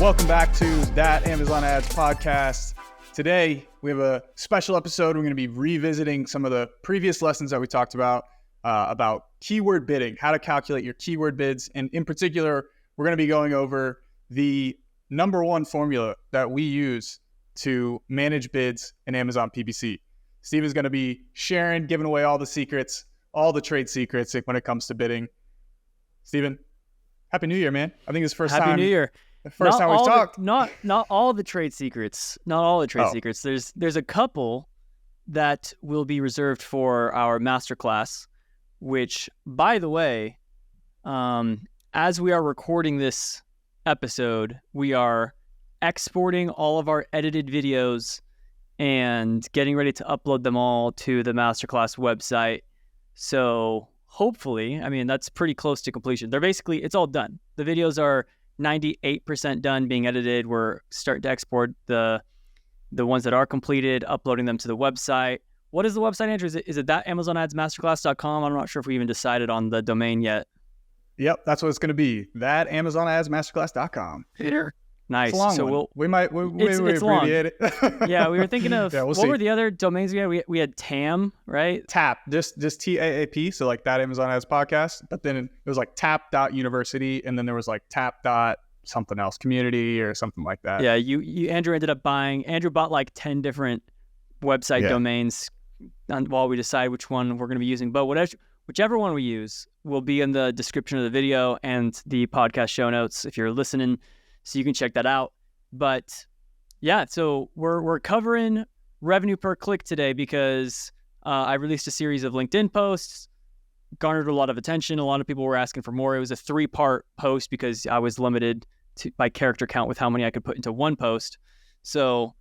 Welcome back to That Amazon Ads Podcast. Today, we have a special episode. We're going to be revisiting some of the previous lessons that we talked about keyword bidding, how to calculate your keyword bids. And in particular, we're going to be going over the number one formula that we use to manage bids in Amazon PPC. Steve is going to be sharing, giving away all the secrets, all the trade secrets when it comes to bidding. Steven, Happy New Year, man. I think it's the first time. Happy New Year. The first time we've talked. Not all the trade secrets. Not all the trade secrets. There's a couple that will be reserved for our masterclass, which, by the way, as we are recording this episode, we are exporting all of our edited videos and getting ready to upload them all to the masterclass website. So hopefully, I mean, that's pretty close to completion. It's all done. The videos are 98% done being edited. We're starting to export the ones that are completed, uploading them to the website. What is the website, Andrew? Is it that AmazonAdsMasterclass.com? I'm not sure if we even decided on the domain yet. Yep, that's what it's going to be. That AmazonAdsMasterclass.com. Peter. Nice. It's a long one. We might abbreviate it. Yeah, we were thinking of what were the other domains we had? We had TAM, right? TAP, just TAAP, so like That Amazon Ads Podcast. But then it was like tap.university, and then there was like tap. Something else, community or something like that. Yeah, Andrew bought like 10 different website domains while we decide which one we're going to be using. But whichever one we use will be in the description of the video and the podcast show notes if you're listening, so you can check that out. But yeah, so we're covering revenue per click today because I released a series of LinkedIn posts, garnered a lot of attention. A lot of people were asking for more. It was a 3-part post because I was limited by character count with how many I could put into one post. So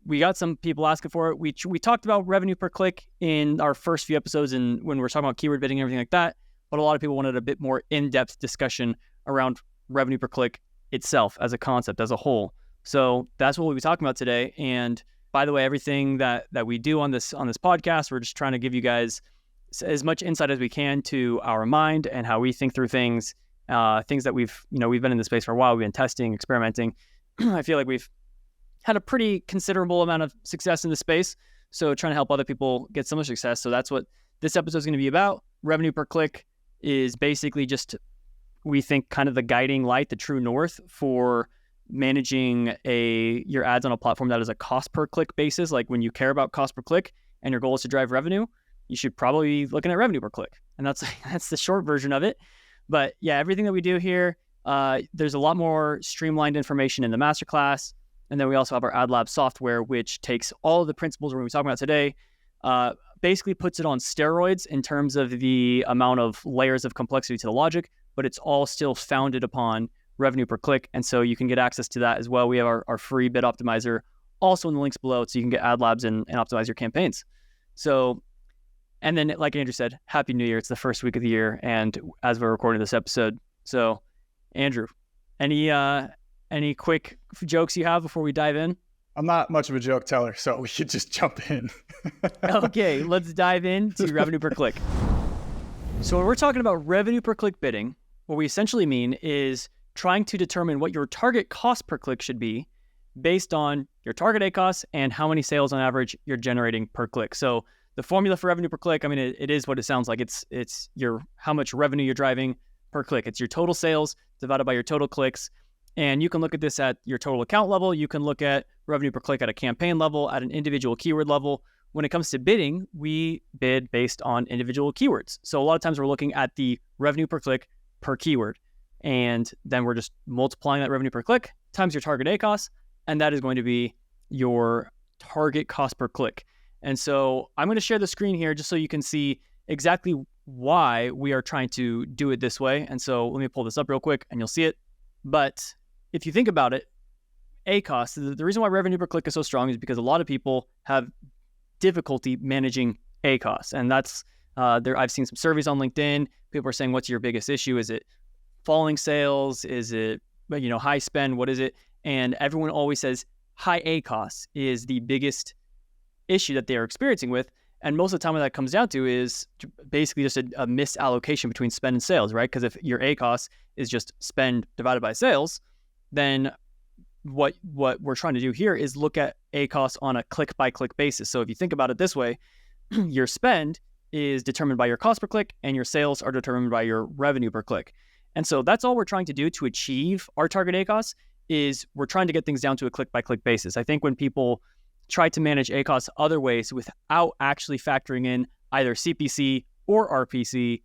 we got some people asking for it. We talked about revenue per click in our first few episodes and when we were talking about keyword bidding and everything like that. But a lot of people wanted a bit more in-depth discussion around revenue per click itself as a concept, as a whole. So that's what we'll be talking about today. And by the way, everything that we do on this podcast, we're just trying to give you guys as much insight as we can to our mind and how we think through things that we've been in this space for a while. We've been testing, experimenting. I feel like we've had a pretty considerable amount of success in this space. So trying to help other people get similar success. So that's what this episode is going to be about. Revenue per click is basically just, we think, kind of the guiding light, the true north for managing your ads on a platform that is a cost per click basis. Like when you care about cost per click and your goal is to drive revenue, you should probably be looking at revenue per click. And that's the short version of it. But yeah, everything that we do here, there's a lot more streamlined information in the masterclass. And then we also have our AdLab software, which takes all of the principles we're going to be talking about today, basically puts it on steroids in terms of the amount of layers of complexity to the logic, but it's all still founded upon revenue per click. And so you can get access to that as well. We have our free bid optimizer also in the links below, so you can get ad labs and optimize your campaigns. So, and then like Andrew said, Happy New Year. It's the first week of the year. And as we're recording this episode. So Andrew, any quick jokes you have before we dive in? I'm not much of a joke teller, so we should just jump in. Okay, let's dive into revenue per click. So when we're talking about revenue per click bidding, what we essentially mean is trying to determine what your target cost per click should be based on your target ACOS and how many sales on average you're generating per click. So the formula for revenue per click, I mean, it is what it sounds like. It's your how much revenue you're driving per click. It's your total sales divided by your total clicks. And you can look at this at your total account level. You can look at revenue per click at a campaign level, at an individual keyword level. When it comes to bidding, we bid based on individual keywords. So a lot of times we're looking at the revenue per click per keyword. And then we're just multiplying that revenue per click times your target ACOS. And that is going to be your target cost per click. And so I'm going to share the screen here just so you can see exactly why we are trying to do it this way. And so let me pull this up real quick and you'll see it. But if you think about it, ACOS, the reason why revenue per click is so strong is because a lot of people have difficulty managing ACOS. And that's, I've seen some surveys on LinkedIn. People are saying, what's your biggest issue? Is it falling sales? Is it, high spend? What is it? And everyone always says high ACOS is the biggest issue that they are experiencing with. And most of the time what that comes down to is basically just a misallocation between spend and sales, right? Because if your ACOS is just spend divided by sales, then what we're trying to do here is look at ACOS on a click-by-click basis. So if you think about it this way, your spend is determined by your cost per click, and your sales are determined by your revenue per click. And so that's all we're trying to do to achieve our target ACOS is we're trying to get things down to a click-by-click basis. I think when people try to manage ACOS other ways without actually factoring in either CPC or RPC,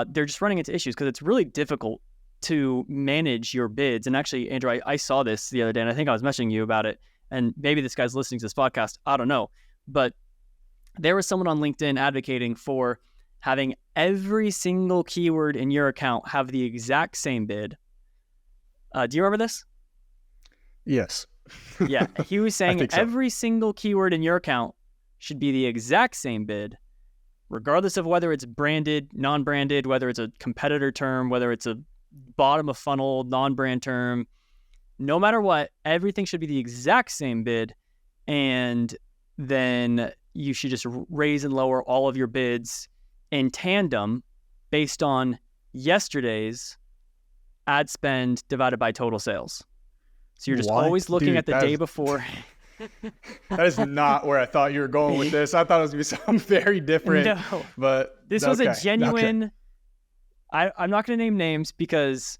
they're just running into issues because it's really difficult to manage your bids. And actually, Andrew, I saw this the other day, and I think I was messaging you about it. And maybe this guy's listening to this podcast. I don't know. But there was someone on LinkedIn advocating for having every single keyword in your account have the exact same bid. Do you remember this? Yes. Yeah. He was saying so. Every single keyword in your account should be the exact same bid, regardless of whether it's branded, non-branded, whether it's a competitor term, whether it's a bottom of funnel, non-brand term. No matter what, everything should be the exact same bid. And then you should just raise and lower all of your bids in tandem based on yesterday's ad spend divided by total sales. So you're just always looking at the day before. That is not where I thought you were going with this. I thought it was going to be something very different. No, but this was a genuine. Okay. I'm not going to name names because,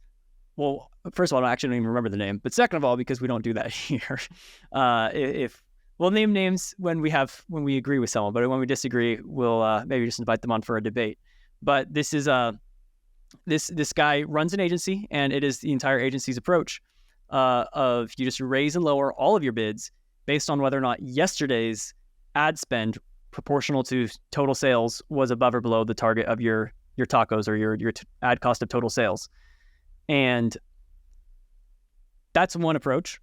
well, first of all, I actually don't even remember the name. But second of all, because we don't do that here. If we'll name names when we agree with someone, but when we disagree, we'll maybe just invite them on for a debate. But this is this guy runs an agency, and it is the entire agency's approach of you just raise and lower all of your bids based on whether or not yesterday's ad spend proportional to total sales was above or below the target of your tacos or your ad cost of total sales. And that's one approach.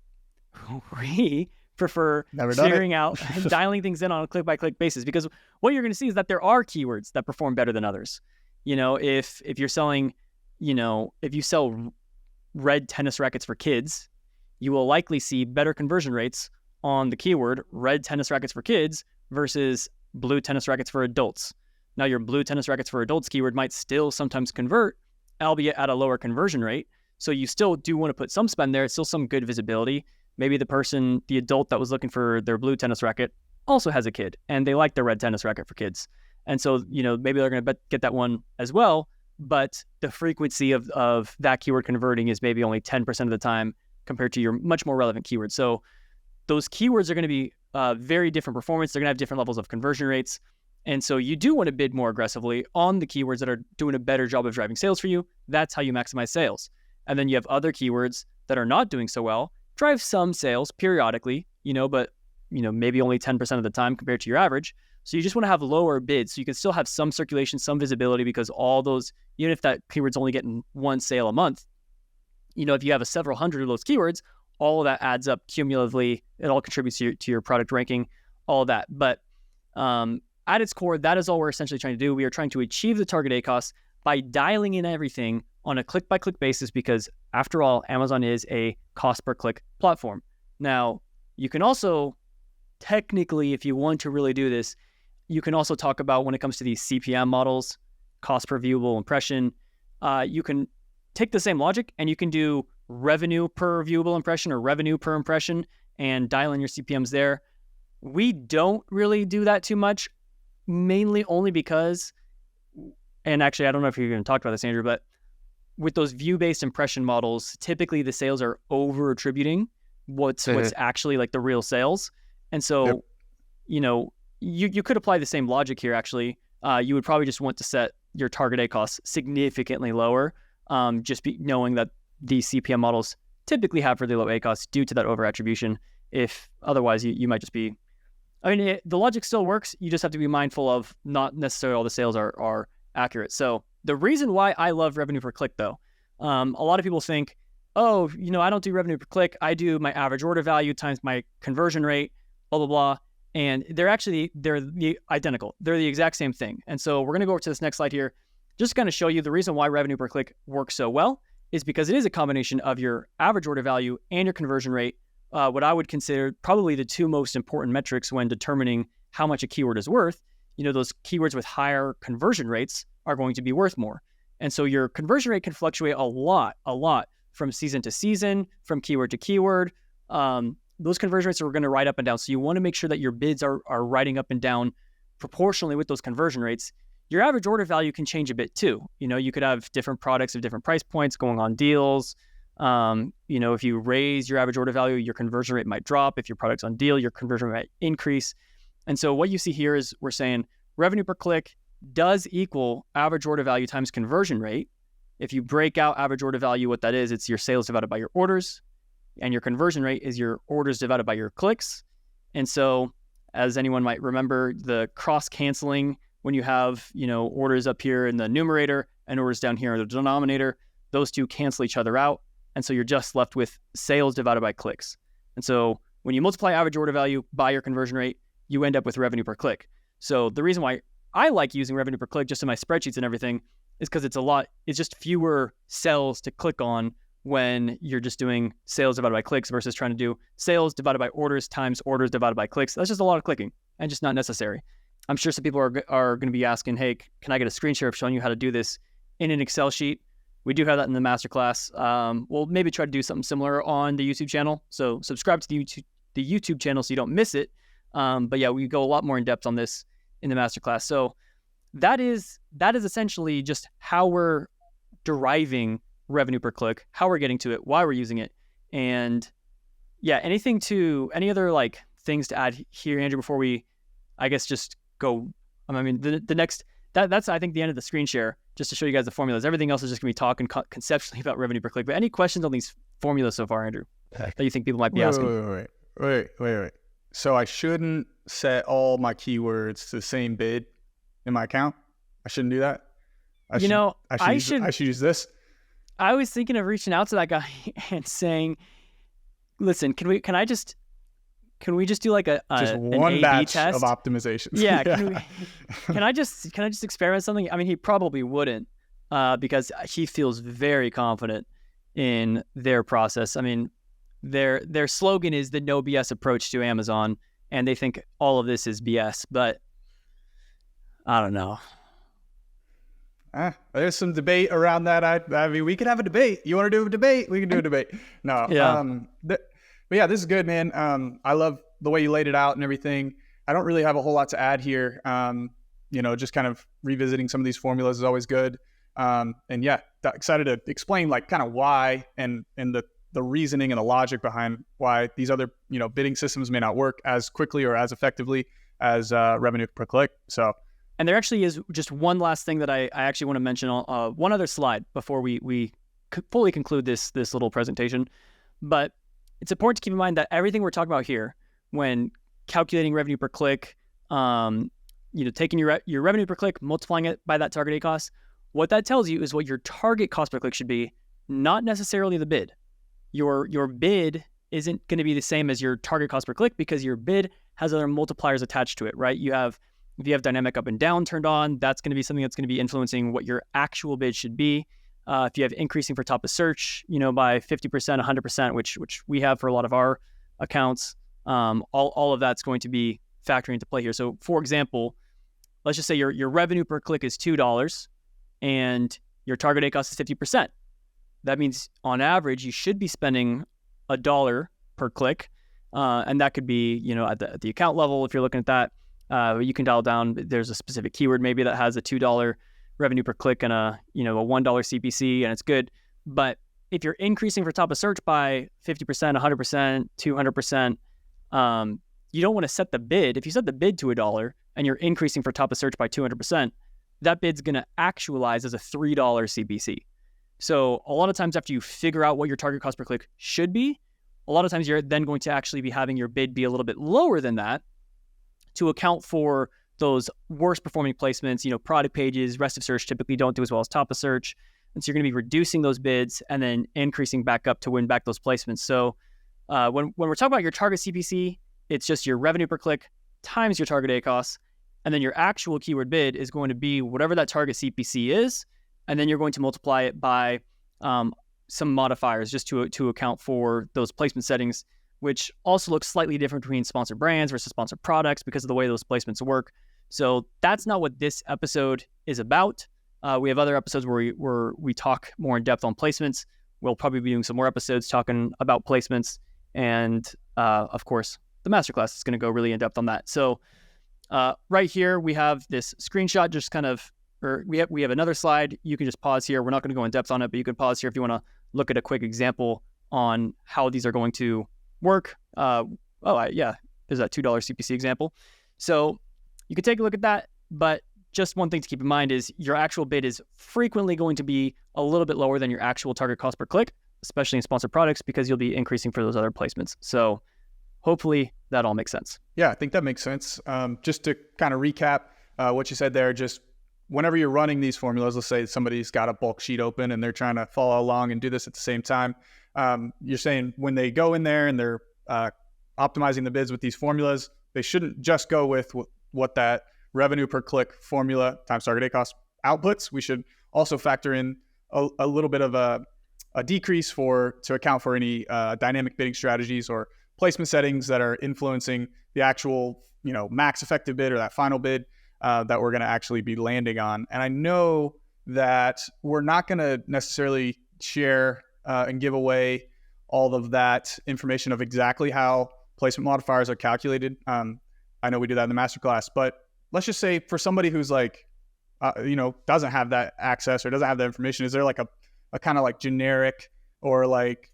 We prefer figuring out and dialing things in on a click-by-click basis, because what you're going to see is that there are keywords that perform better than others. You know, if you're selling, if you sell red tennis rackets for kids, you will likely see better conversion rates on the keyword red tennis rackets for kids versus blue tennis rackets for adults. Now, your blue tennis rackets for adults keyword might still sometimes convert, albeit at a lower conversion rate. So you still do want to put some spend there. It's still some good visibility. Maybe the adult that was looking for their blue tennis racket also has a kid and they like the red tennis racket for kids. And so, maybe they're going to get that one as well. But the frequency of that keyword converting is maybe only 10% of the time compared to your much more relevant keywords. So those keywords are going to be very different performance. They're going to have different levels of conversion rates. And so you do want to bid more aggressively on the keywords that are doing a better job of driving sales for you. That's how you maximize sales. And then you have other keywords that are not doing so well, drive some sales periodically, but maybe only 10% of the time compared to your average. So you just want to have lower bids so you can still have some circulation, some visibility, because all those, even if that keyword's only getting one sale a month, if you have several hundred of those keywords, all of that adds up cumulatively. It all contributes to your product ranking, all of that. But at its core, that is all we're essentially trying to do. We are trying to achieve the target ACOS by dialing in everything on a click-by-click basis, because after all, Amazon is a cost-per-click platform. Now, you can also, technically, if you want to really do this, you can also talk about when it comes to these CPM models, cost per viewable impression, you can take the same logic and you can do revenue per viewable impression or revenue per impression and dial in your CPMs there. We don't really do that too much, mainly only because, and actually, I don't know if you're going to talk about this, Andrew, but with those view-based impression models, typically the sales are over-attributing what's actually like the real sales. And so, you could apply the same logic here, actually. You would probably just want to set your target ACOS significantly lower, knowing that these CPM models typically have really low ACOS due to that over-attribution. If otherwise, you might just be... the logic still works. You just have to be mindful of not necessarily all the sales are accurate. So the reason why I love revenue per click, though, a lot of people think, I don't do revenue per click. I do my average order value times my conversion rate, blah, blah, blah. And they're the identical. They're the exact same thing. And so we're going to go over to this next slide here, just to kind of show you the reason why revenue per click works so well is because it is a combination of your average order value and your conversion rate, what I would consider probably the two most important metrics when determining how much a keyword is worth. Those keywords with higher conversion rates are going to be worth more. And so your conversion rate can fluctuate a lot from season to season, from keyword to keyword, those conversion rates are going to ride up and down. So you want to make sure that your bids are riding up and down proportionally with those conversion rates. Your average order value can change a bit too. You could have different products of different price points going on deals. If you raise your average order value, your conversion rate might drop. If your product's on deal, your conversion rate might increase. And so what you see here is we're saying revenue per click does equal average order value times conversion rate. If you break out average order value, what that is, it's your sales divided by your orders, and your conversion rate is your orders divided by your clicks. And so as anyone might remember, the cross-canceling when you have, orders up here in the numerator and orders down here in the denominator, those two cancel each other out. And so you're just left with sales divided by clicks. And so when you multiply average order value by your conversion rate, you end up with revenue per click. So the reason why I like using revenue per click just in my spreadsheets and everything is because it's just fewer cells to click on when you're just doing sales divided by clicks versus trying to do sales divided by orders times orders divided by clicks. That's just a lot of clicking and just not necessary. I'm sure some people are going to be asking, hey, can I get a screen share of showing you how to do this in an Excel sheet? We do have that in the masterclass. We'll maybe try to do something similar on the YouTube channel. So subscribe to the YouTube channel so you don't miss it. But yeah, we go a lot more in depth on this in the masterclass. So that is essentially just how we're deriving revenue per click, how we're getting to it, why we're using it. And yeah, any other things to add here, Andrew, before we, I guess, just go. The next, that's I think the end of the screen share, just to show you guys the formulas. Everything else is just gonna be talking conceptually about revenue per click. But any questions on these formulas so far, Andrew, that you think people might be asking? Wait. So I shouldn't set all my keywords to the same bid in my account? I shouldn't do that? I should use this? I was thinking of reaching out to that guy and saying, listen, can we just do like just one batch test of optimizations? Yeah. Can I just experiment something? I mean, he probably wouldn't, because he feels very confident in their process. I mean, their slogan is the no BS approach to Amazon, and they think all of this is BS, but I don't know. There's some debate around that. I mean, we could have a debate. You want to do a debate? We can do a debate. No. Yeah. But yeah, this is good, man. I love the way you laid it out and everything. I don't really have a whole lot to add here. Just kind of revisiting some of these formulas is always good. And yeah, excited to explain kind of why and the reasoning and the logic behind why these other, bidding systems may not work as quickly or as effectively as revenue per click. So. And there actually is just one last thing that I actually want to mention on one other slide before we fully conclude this little presentation. But it's important to keep in mind that everything we're talking about here, when calculating revenue per click, taking your revenue per click, multiplying it by that target ACOS, what that tells you is what your target cost per click should be, not necessarily the bid. Your bid isn't going to be the same as your target cost per click because your bid has other multipliers attached to it, right? If you have dynamic up and down turned on, that's going to be something that's going to be influencing what your actual bid should be. If you have increasing for top of search, by 50%, 100%, which we have for a lot of our accounts, all of that's going to be factoring into play here. So for example, let's just say your revenue per click is $2 and your target ACOS is 50%. That means on average, you should be spending $1 per click. And that could be, at the account level, if you're looking at that. You can dial down. There's a specific keyword maybe that has a $2 revenue per click and a $1 CPC, and it's good. But if you're increasing for top of search by 50%, 100%, 200%, you don't want to set the bid. If you set the bid to $1 and you're increasing for top of search by 200%, that bid's going to actualize as a $3 CPC. So a lot of times after you figure out what your target cost per click should be, a lot of times you're then going to actually be having your bid be a little bit lower than that to account for those worst performing placements. Product pages, rest of search typically don't do as well as top of search. And so you're going to be reducing those bids and then increasing back up to win back those placements. So when we're talking about your target CPC, it's just your revenue per click times your target ACOS. And then your actual keyword bid is going to be whatever that target CPC is. And then you're going to multiply it by some modifiers just to account for those placement settings, which also looks slightly different between sponsored brands versus sponsored products because of the way those placements work. So that's not what this episode is about. We have other episodes where we talk more in depth on placements. We'll probably be doing some more episodes talking about placements And of course, the masterclass is going to go really in depth on that. So right here, we have this screenshot, just kind of, or we have another slide. You can just pause here. We're not going to go in depth on it, but you can pause here if you want to look at a quick example on how these are going to work. There's that $2 CPC example. So you can take a look at that, but just one thing to keep in mind is your actual bid is frequently going to be a little bit lower than your actual target cost per click, especially in sponsored products, because you'll be increasing for those other placements. So hopefully that all makes sense. Yeah, I think that makes sense. Just to kind of recap what you said there, just whenever you're running these formulas, let's say somebody's got a bulk sheet open and they're trying to follow along and do this at the same time. You're saying when they go in there and they're optimizing the bids with these formulas, they shouldn't just go with what that revenue per click formula times target ACOS outputs. We should also factor in a little bit of a decrease to account for any dynamic bidding strategies or placement settings that are influencing the actual, max effective bid or that final bid that we're going to actually be landing on. And I know that we're not going to necessarily share and give away all of that information of exactly how placement modifiers are calculated. I know we do that in the masterclass, but let's just say for somebody who's like, doesn't have that access or doesn't have that information, is there like a kind of like generic or like,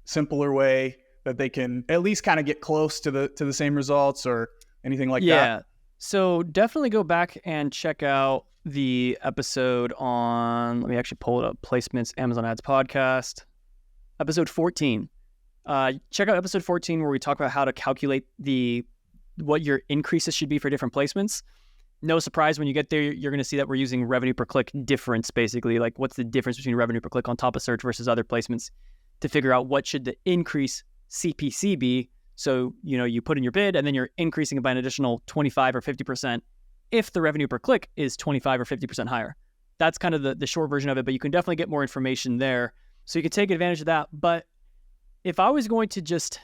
simpler way that they can at least kind of get close to the same results or anything like that? Yeah. So definitely go back and check out the episode on, let me actually pull it up, Placements, Amazon Ads Podcast, episode 14. Check out episode 14 where we talk about how to calculate what your increases should be for different placements. No surprise when you get there, you're going to see that we're using revenue per click difference, basically. Like what's the difference between revenue per click on top of search versus other placements to figure out what should the increase CPC be. So, you put in your bid and then you're increasing it by an additional 25 or 50% if the revenue per click is 25 or 50% higher. That's kind of the short version of it, but you can definitely get more information there. So you can take advantage of that. But if I was going to just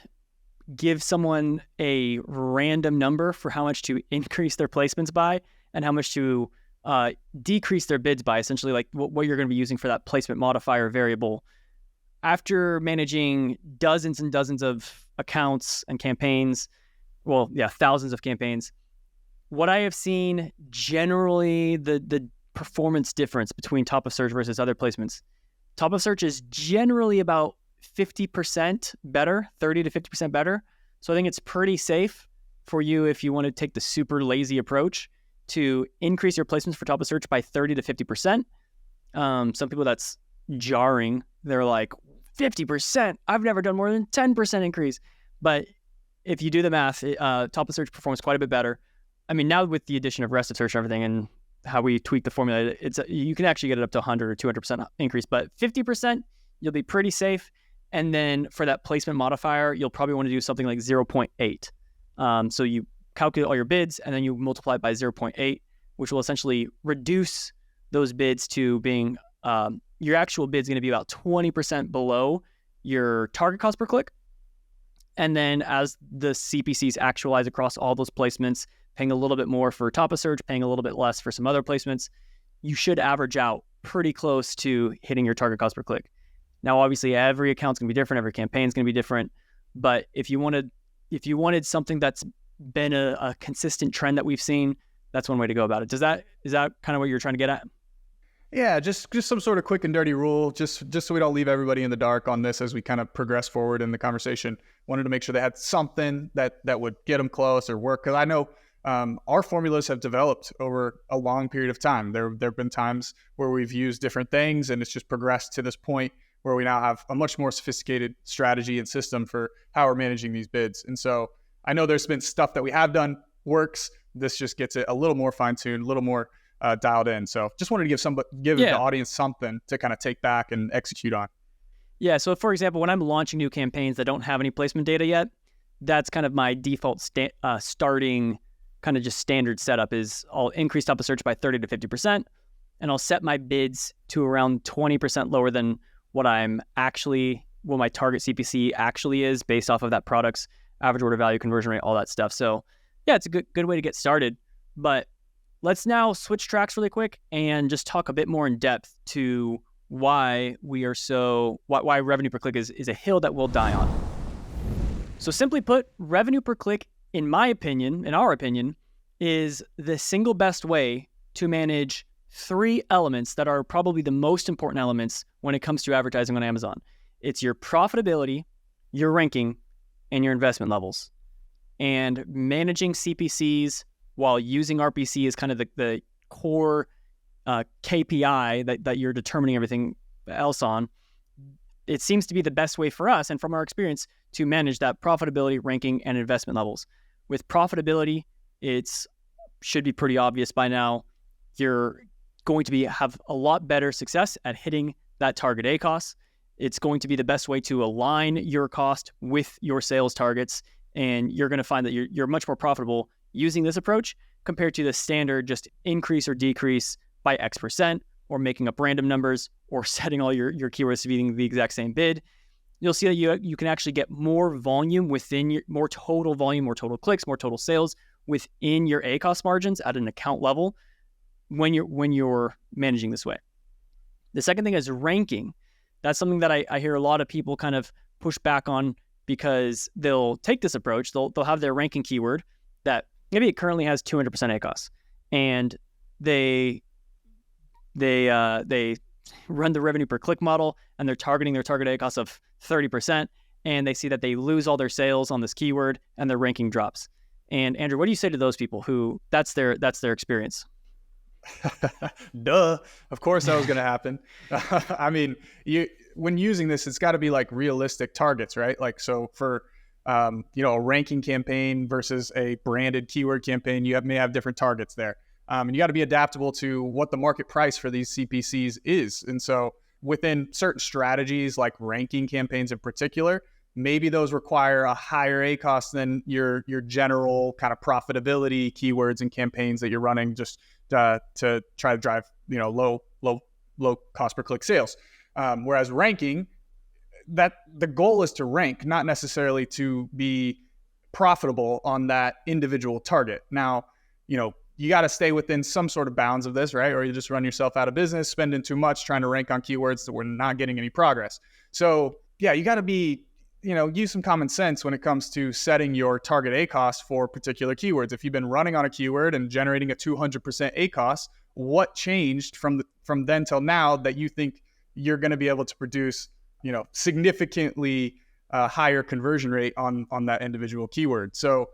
give someone a random number for how much to increase their placements by and how much to decrease their bids by, essentially like what you're going to be using for that placement modifier variable, after managing dozens and dozens of accounts and campaigns, thousands of campaigns, what I have seen generally the performance difference between top of search versus other placements. Top of search is generally about 50% better, 30 to 50% better. So I think it's pretty safe for you if you want to take the super lazy approach to increase your placements for top of search by 30 to 50%. Some people that's jarring. They're like, 50%? I've never done more than 10% increase. But if you do the math, top of search performs quite a bit better. I mean, now with the addition of rest of search and everything and how we tweak the formula, you can actually get it up to 100 or 200% increase. But 50%, you'll be pretty safe. And then for that placement modifier, you'll probably want to do something like 0.8. So you calculate all your bids and then you multiply it by 0.8, which will essentially reduce those bids to being, your actual bid's going to be about 20% below your target cost per click. And then as the CPCs actualize across all those placements, paying a little bit more for top of search, paying a little bit less for some other placements, you should average out pretty close to hitting your target cost per click. Now, obviously, every account's going to be different. Every campaign's going to be different. But if you wanted something that's been a consistent trend that we've seen, that's one way to go about it. Is that kind of what you're trying to get at? Yeah, just some sort of quick and dirty rule, just so we don't leave everybody in the dark on this as we kind of progress forward in the conversation. Wanted to make sure they had something that would get them close or work. Because I know our formulas have developed over a long period of time. There have been times where we've used different things and it's just progressed to this point where we now have a much more sophisticated strategy and system for how we're managing these bids. And so I know there's been stuff that we have done works. This just gets it a little more fine-tuned, a little more dialed in. So just wanted to give the audience something to kind of take back and execute on. Yeah. So for example, when I'm launching new campaigns that don't have any placement data yet, that's kind of my default starting kind of just standard setup is I'll increase top of search by 30 to 50%, and I'll set my bids to around 20% lower than what my target CPC actually is based off of that product's average order value, conversion rate, all that stuff. So yeah, it's a good way to get started. But let's now switch tracks really quick and just talk a bit more in depth to why revenue per click is a hill that we'll die on. So simply put, revenue per click, in my opinion, in our opinion, is the single best way to manage 3 elements that are probably the most important elements when it comes to advertising on Amazon. It's your profitability, your ranking, and your investment levels. And managing CPCs while using RPC is kind of the core KPI that you're determining everything else on. It seems to be the best way for us, and from our experience, to manage that profitability, ranking, and investment levels. With profitability, it's should be pretty obvious by now. You're going to have a lot better success at hitting that target ACOS. It's going to be the best way to align your cost with your sales targets, and you're going to find that you're much more profitable using this approach compared to the standard just increase or decrease by X%, or making up random numbers, or setting all your keywords to be the exact same bid. You'll see that you can actually get more volume within more total volume, more total clicks, more total sales within your ACOS margins at an account level when you're managing this way. The second thing is ranking. That's something that I hear a lot of people kind of push back on, because they'll take this approach. They'll have their ranking keyword that maybe it currently has 200% ACOS, and they run the revenue per click model, and they're targeting their target ACOS of 30%, and they see that they lose all their sales on this keyword and their ranking drops. And Andrew, what do you say to those people who that's their experience? Duh. Of course that was going to happen. I mean, when using this, it's got to be like realistic targets, right? Like, so for, a ranking campaign versus a branded keyword campaign, may have different targets there. And you got to be adaptable to what the market price for these CPCs is. And so within certain strategies, like ranking campaigns in particular, maybe those require a higher ACOS than your general kind of profitability keywords and campaigns that you're running just to try to drive, low cost per click sales. Whereas ranking, that the goal is to rank, not necessarily to be profitable on that individual target. Now, you got to stay within some sort of bounds of this, right? Or you just run yourself out of business, spending too much trying to rank on keywords that we're not getting any progress. So yeah, you got to be, use some common sense when it comes to setting your target ACOS for particular keywords. If you've been running on a keyword and generating a 200% ACOS, what changed from then till now that you think you're going to be able to produce, significantly higher conversion rate on that individual keyword? So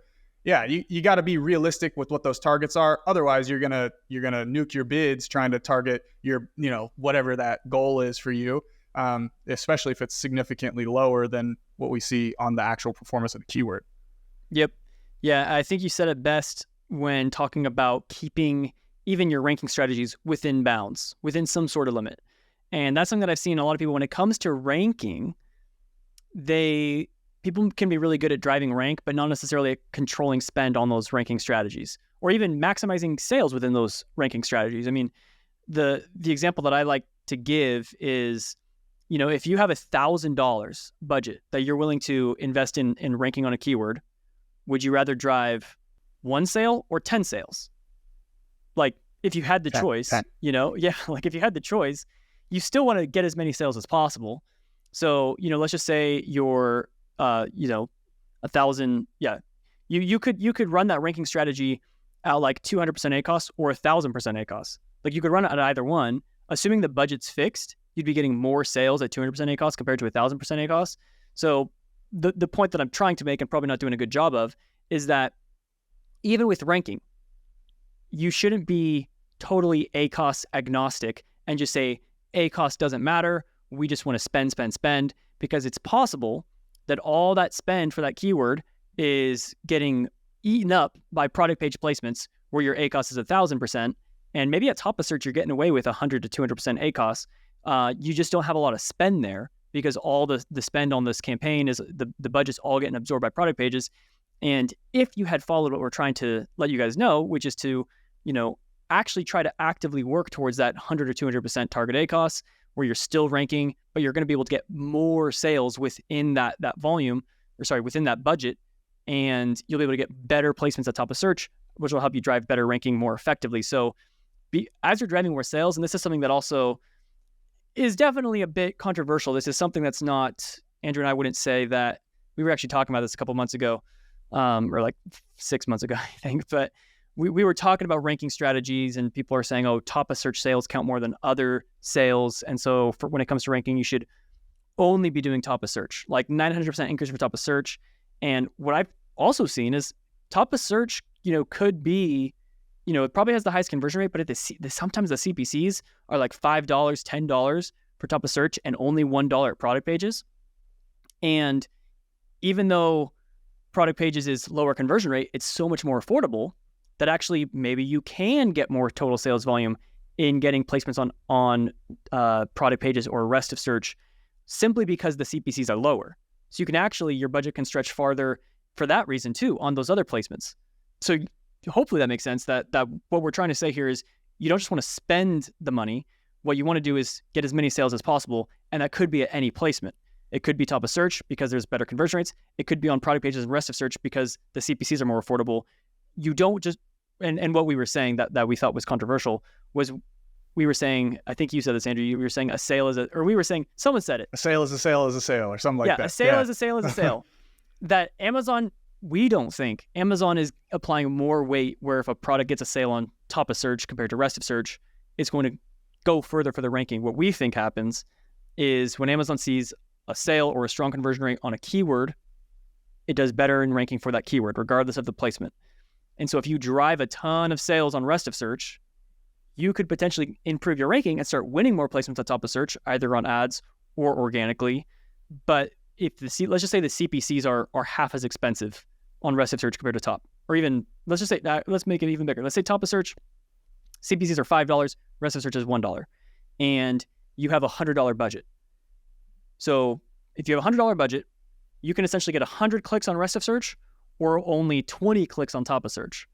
yeah, you got to be realistic with what those targets are. Otherwise, you're gonna nuke your bids trying to target your, whatever that goal is for you, especially if it's significantly lower than what we see on the actual performance of the keyword. Yep. Yeah, I think you said it best when talking about keeping even your ranking strategies within bounds, within some sort of limit. And that's something that I've seen a lot of people when it comes to ranking. People can be really good at driving rank, but not necessarily at controlling spend on those ranking strategies, or even maximizing sales within those ranking strategies. I mean, the example that I like to give is, if you have $1,000 budget that you're willing to invest in ranking on a keyword, would you rather drive 1 sale or 10 sales? Like, if you had the choice, 10. Like if you had the choice, you still want to get as many sales as possible. So, let's just say you're 1,000. Yeah. You could run that ranking strategy at like 200% ACOS or 1,000% ACOS. Like, you could run it at either one. Assuming the budget's fixed, you'd be getting more sales at 200% ACOS compared to 1,000% ACOS. So the point that I'm trying to make and probably not doing a good job of is that even with ranking, you shouldn't be totally ACOS agnostic and just say ACOS doesn't matter. We just want to spend, because it's possible that all that spend for that keyword is getting eaten up by product page placements where your ACOS is 1,000%, and maybe at top of search you're getting away with 100 to 200% ACOS. You just don't have a lot of spend there because all the spend on this campaign is the budget's all getting absorbed by product pages. And if you had followed what we're trying to let you guys know, which is to, actually try to actively work towards that 100 or 200% target ACOS, where you're still ranking, but you're going to be able to get more sales within that volume, within that budget, and you'll be able to get better placements at top of search, which will help you drive better ranking more effectively. So as you're driving more sales, and this is something that also is definitely a bit controversial. This is something that's not, Andrew and I wouldn't say that we were actually talking about this a couple months ago, or like 6 months ago, I think. But we were talking about ranking strategies, and people are saying, oh, top of search sales count more than other sales. And so when it comes to ranking, you should only be doing top of search, like 900% increase for top of search. And what I've also seen is top of search, could be, it probably has the highest conversion rate, but sometimes the CPCs are like $5, $10 for top of search and only $1 at product pages. And even though product pages is lower conversion rate, it's so much more affordable that actually maybe you can get more total sales volume in getting placements on product pages or rest of search, simply because the CPCs are lower. So you can actually, your budget can stretch farther for that reason too on those other placements. So hopefully that makes sense, that what we're trying to say here is you don't just want to spend the money. What you want to do is get as many sales as possible, and that could be at any placement. It could be top of search because there's better conversion rates. It could be on product pages and rest of search because the CPCs are more affordable. You don't just, and what we were saying that we thought was controversial was, we were saying, I think you said this, Andrew, you were saying someone said it. A sale is a sale is a sale, or something like that. Yeah, a sale is a sale is a sale. That Amazon, we don't think Amazon is applying more weight where if a product gets a sale on top of search compared to rest of search, it's going to go further for the ranking. What we think happens is when Amazon sees a sale or a strong conversion rate on a keyword, it does better in ranking for that keyword, regardless of the placement. And so if you drive a ton of sales on rest of search, you could potentially improve your ranking and start winning more placements on top of search, either on ads or organically. But if let's just say the CPCs are half as expensive on rest of search compared to top, or even let's make it even bigger. Let's say top of search, CPCs are $5, rest of search is $1, and you have a $100 budget. So if you have a $100 budget, you can essentially get 100 clicks on rest of search or only 20 clicks on top of search.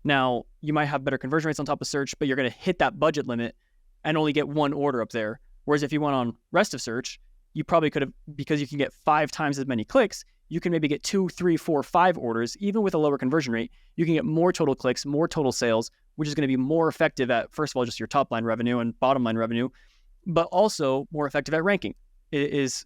Now, you might have better conversion rates on top of search, but you're going to hit that budget limit and only get one order up there. Whereas if you went on rest of search, you probably could have, because you can get 5 times as many clicks, you can maybe get 2, 3, 4, 5 orders. Even with a lower conversion rate, you can get more total clicks, more total sales, which is going to be more effective at, first of all, just your top line revenue and bottom line revenue, but also more effective at ranking. It is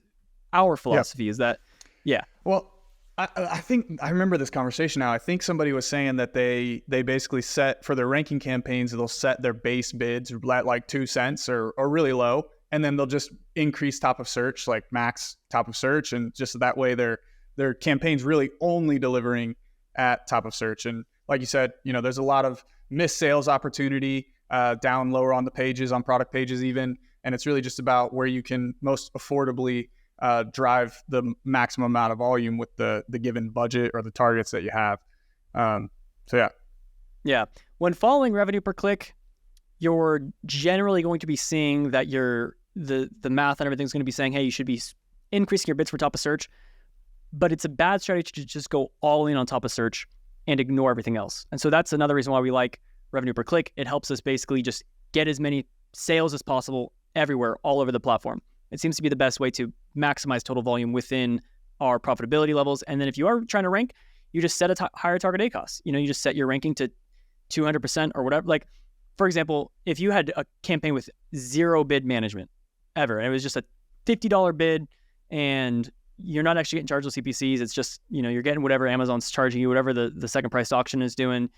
our philosophy. Is that, yeah. Well, I think I remember this conversation now. I think somebody was saying that they basically set for their ranking campaigns, they'll set their base bids at like 2 cents or really low, and then they'll just increase top of search, like max top of search, and just that way their campaign's really only delivering at top of search. And like you said, there's a lot of missed sales opportunity down lower on the pages, on product pages even, and it's really just about where you can most affordably drive the maximum amount of volume with the given budget or the targets that you have. Yeah. When following revenue per click, you're generally going to be seeing that the math and everything's going to be saying, hey, you should be increasing your bids for top of search, but it's a bad strategy to just go all in on top of search and ignore everything else. And so that's another reason why we like revenue per click. It helps us basically just get as many sales as possible everywhere, all over the platform. It seems to be the best way to maximize total volume within our profitability levels. And then if you are trying to rank, you just set a higher target ACOS. You just set your ranking to 200% or whatever. Like, for example, if you had a campaign with 0 bid management ever, and it was just a $50 bid and you're not actually getting charged with CPCs, it's just, you're getting whatever Amazon's charging you, whatever the second priced auction is doing.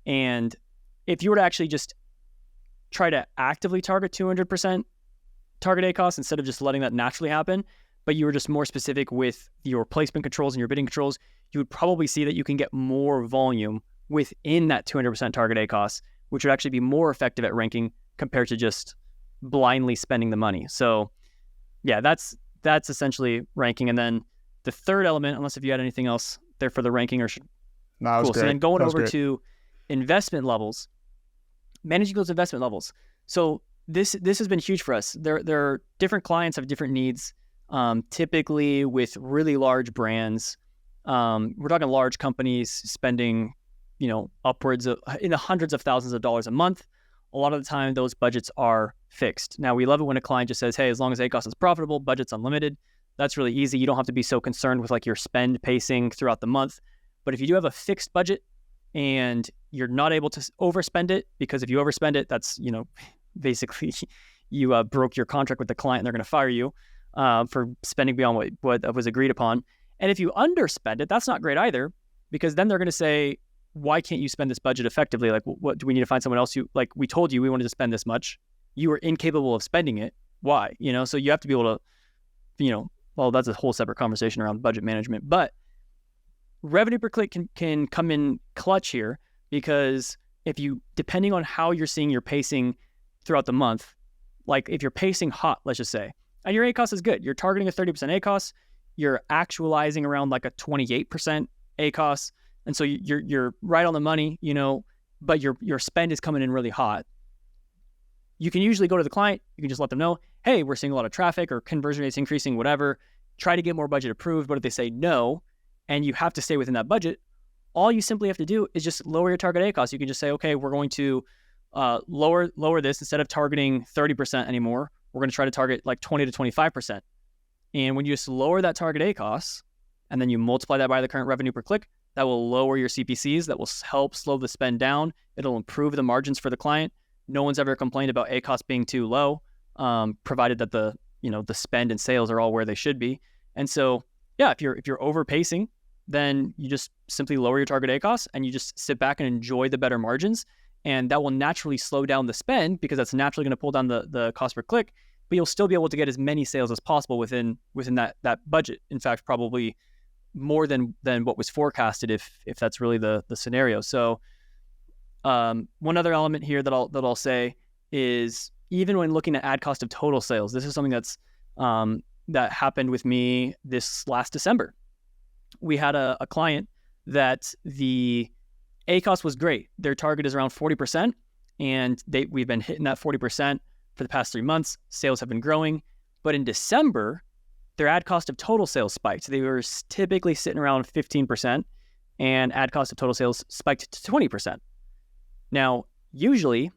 And if you were to actually just try to actively target 200% target ACOS instead of just letting that naturally happen, but you were just more specific with your placement controls and your bidding controls, you would probably see that you can get more volume within that 200% target ACOS, which would actually be more effective at ranking compared to just blindly spending the money. So yeah, that's essentially ranking. And then the third element, unless if you had anything else there for the ranking or No, cool. Great. So then going over to investment levels, managing those investment levels. So this has been huge for us. There are different clients have different needs. Typically with really large brands, we're talking large companies spending, upwards of in the hundreds of thousands of dollars a month. A lot of the time, those budgets are fixed. Now, we love it when a client just says, hey, as long as ACOS is profitable, budget's unlimited. That's really easy. You don't have to be so concerned with like your spend pacing throughout the month. But if you do have a fixed budget and you're not able to overspend it, because if you overspend it, that's, basically you broke your contract with the client and they're going to fire you for spending beyond what was agreed upon. And if you underspend it, that's not great either, because then they're going to say, why can't you spend this budget effectively? Like, what do we need to find someone else who, like, we told you we wanted to spend this much. You were incapable of spending it. Why? So you have to be able to, well, that's a whole separate conversation around budget management, but revenue per click can come in clutch here, because if you, depending on how you're seeing your pacing throughout the month, like if you're pacing hot, let's just say, and your ACOS is good, you're targeting a 30% ACOS, you're actualizing around like a 28% ACOS, and so you're right on the money, but your spend is coming in really hot. You can usually go to the client, you can just let them know, hey, we're seeing a lot of traffic or conversion rates increasing, whatever, try to get more budget approved. But if they say no, and you have to stay within that budget, all you simply have to do is just lower your target ACOS. You can just say, okay, we're going to lower this. Instead of targeting 30% anymore, we're going to try to target like 20 to 25%. And when you just lower that target ACOS, and then you multiply that by the current revenue per click, that will lower your CPCs, that will help slow the spend down. It'll improve the margins for the client. No one's ever complained about ACOS being too low, provided that the spend and sales are all where they should be. And so, yeah, if you're overpacing, then you just simply lower your target ACOS and you just sit back and enjoy the better margins. And that will naturally slow down the spend, because that's naturally going to pull down the cost per click, but you'll still be able to get as many sales as possible within that budget. In fact, probably more than what was forecasted if that's really the scenario. So one other element here that I'll say is, even when looking at ad cost of total sales, this is something that's that happened with me this last December. We had a client that the ACOS was great. Their target is around 40%, and we've been hitting that 40% for the past 3 months. Sales have been growing, but in December, their ad cost of total sales spiked. They were typically sitting around 15%, and ad cost of total sales spiked to 20%. Now, usually,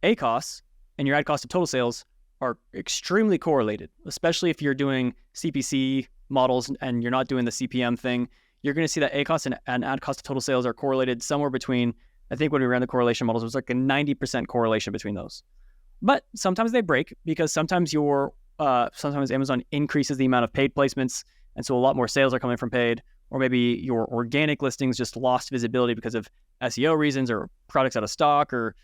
ACOS and your ad cost of total sales are extremely correlated, especially if you're doing CPC models and you're not doing the CPM thing. You're going to see that ACOS and ad cost of total sales are correlated somewhere between, I think when we ran the correlation models, it was like a 90% correlation between those. But sometimes they break, because sometimes Amazon increases the amount of paid placements, and so a lot more sales are coming from paid, or maybe your organic listings just lost visibility because of SEO reasons or products out of stock, or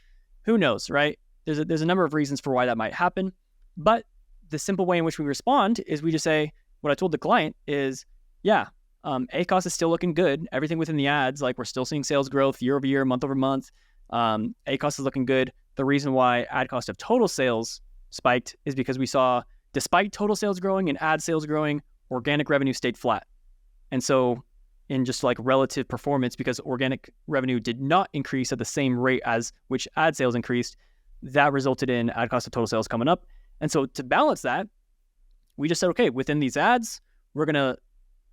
who knows, right? There's a number of reasons for why that might happen. But the simple way in which we respond is we just say, what I told the client is, yeah, ACOS is still looking good. Everything within the ads, like we're still seeing sales growth year over year, month over month. ACOS is looking good. The reason why ad cost of total sales spiked is because we saw, despite total sales growing and ad sales growing, organic revenue stayed flat. And so in just like relative performance, because organic revenue did not increase at the same rate as which ad sales increased, that resulted in ad cost of total sales coming up. And so to balance that, we just said, okay, within these ads, we're going to,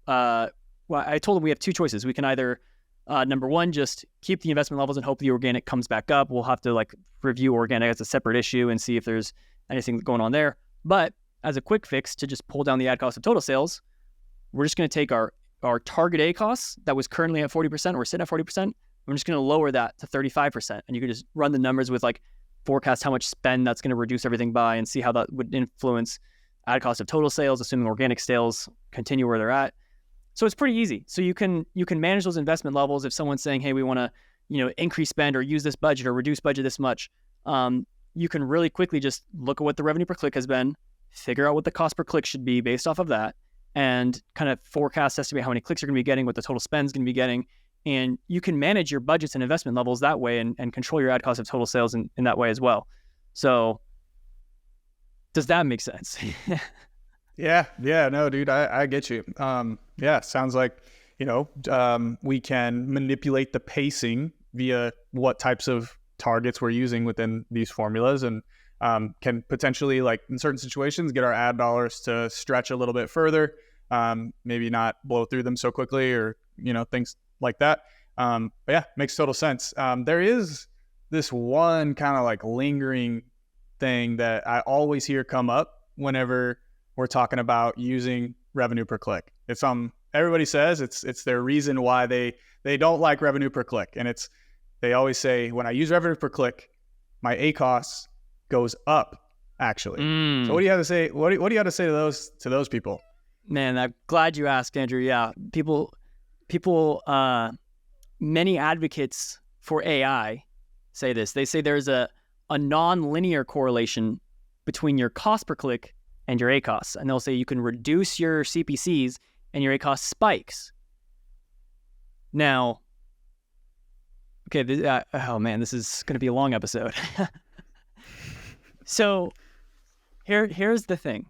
I told them we have two choices. We can either, number one, just keep the investment levels and hope the organic comes back up. We'll have to like review organic as a separate issue and see if there's anything going on there. But as a quick fix to just pull down the ad cost of total sales, we're just going to take our target ACOS that was currently at 40%, we're sitting at 40%. We're just going to lower that to 35%. And you can just run the numbers with like forecast how much spend that's going to reduce everything by, and see how that would influence ad cost of total sales, assuming organic sales continue where they're at. So it's pretty easy. So you can manage those investment levels. If someone's saying, hey, we want to, increase spend or use this budget or reduce budget this much, you can really quickly just look at what the revenue per click has been, figure out what the cost per click should be based off of that, and kind of forecast, estimate how many clicks you're going to be getting, what the total spend is going to be getting. And you can manage your budgets and investment levels that way, and control your ad cost of total sales in that way as well. So does that make sense? Yeah, no, dude, I get you. Yeah, sounds like, we can manipulate the pacing via what types of targets we're using within these formulas, and can potentially, like in certain situations, get our ad dollars to stretch a little bit further, maybe not blow through them so quickly, or, things like that. But yeah, makes total sense. There is this one kind of like lingering thing that I always hear come up whenever we're talking about using revenue per click. It's everybody says it's their reason why they don't like revenue per click, and they always say, when I use revenue per click, my ACOS goes up actually. So what do you have to say? What do you have to say to those people? Man, I'm glad you asked, Andrew. Yeah, people, many advocates for AI say this. They say there's a non-linear correlation between your cost per click and your ACOS. And they'll say you can reduce your CPCs and your ACOS spikes. Now, okay, oh man, this is going to be a long episode. So here's the thing.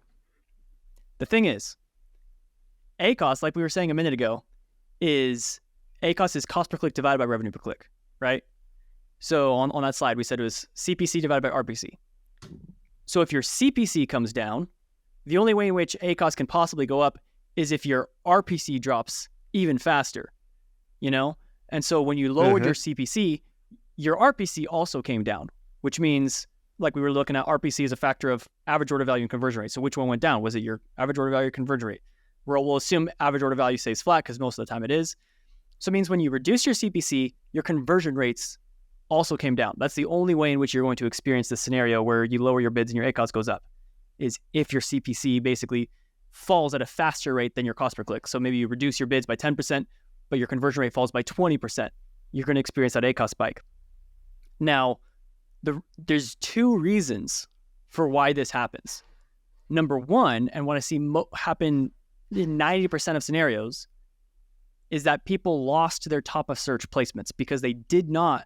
The thing is, ACOS, like we were saying a minute ago, ACOS is cost per click divided by revenue per click, right? So on that slide, we said it was CPC divided by RPC. So if your CPC comes down, the only way in which ACOS can possibly go up is if your RPC drops even faster, you know? And so when you lowered your CPC, your RPC also came down, which means, like we were looking at, RPC is a factor of average order value and conversion rate. So which one went down? Was it your average order value or conversion rate? We'll assume average order value stays flat because most of the time it is. So it means when you reduce your CPC, your conversion rates also came down. That's the only way in which you're going to experience this scenario where you lower your bids and your ACOS goes up, is if your CPC basically falls at a faster rate than your cost per click. So maybe you reduce your bids by 10%, but your conversion rate falls by 20%. You're going to experience that ACOS spike. Now, there's two reasons for why this happens. Number one, and what I see happen in 90% of scenarios, is that people lost their top of search placements because they did not,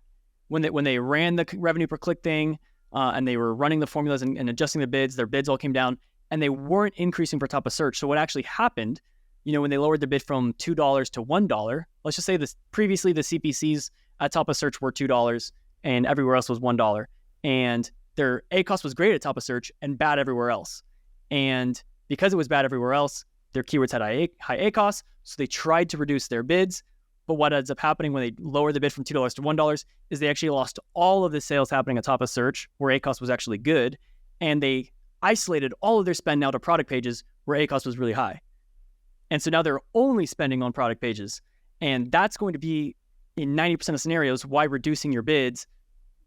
when they ran the revenue per click thing and they were running the formulas and adjusting the bids, their bids all came down and they weren't increasing for top of search. So what actually happened, when they lowered the bid from $2 to $1, let's just say this previously the CPCs at top of search were $2 and everywhere else was $1, and their ACOS was great at top of search and bad everywhere else. And because it was bad everywhere else, their keywords had high ACOS, so they tried to reduce their bids. But what ends up happening when they lower the bid from $2 to $1 is they actually lost all of the sales happening at top of search where ACOS was actually good, and they isolated all of their spend now to product pages where ACOS was really high. And so now they're only spending on product pages. And that's going to be, in 90% of scenarios, why reducing your bids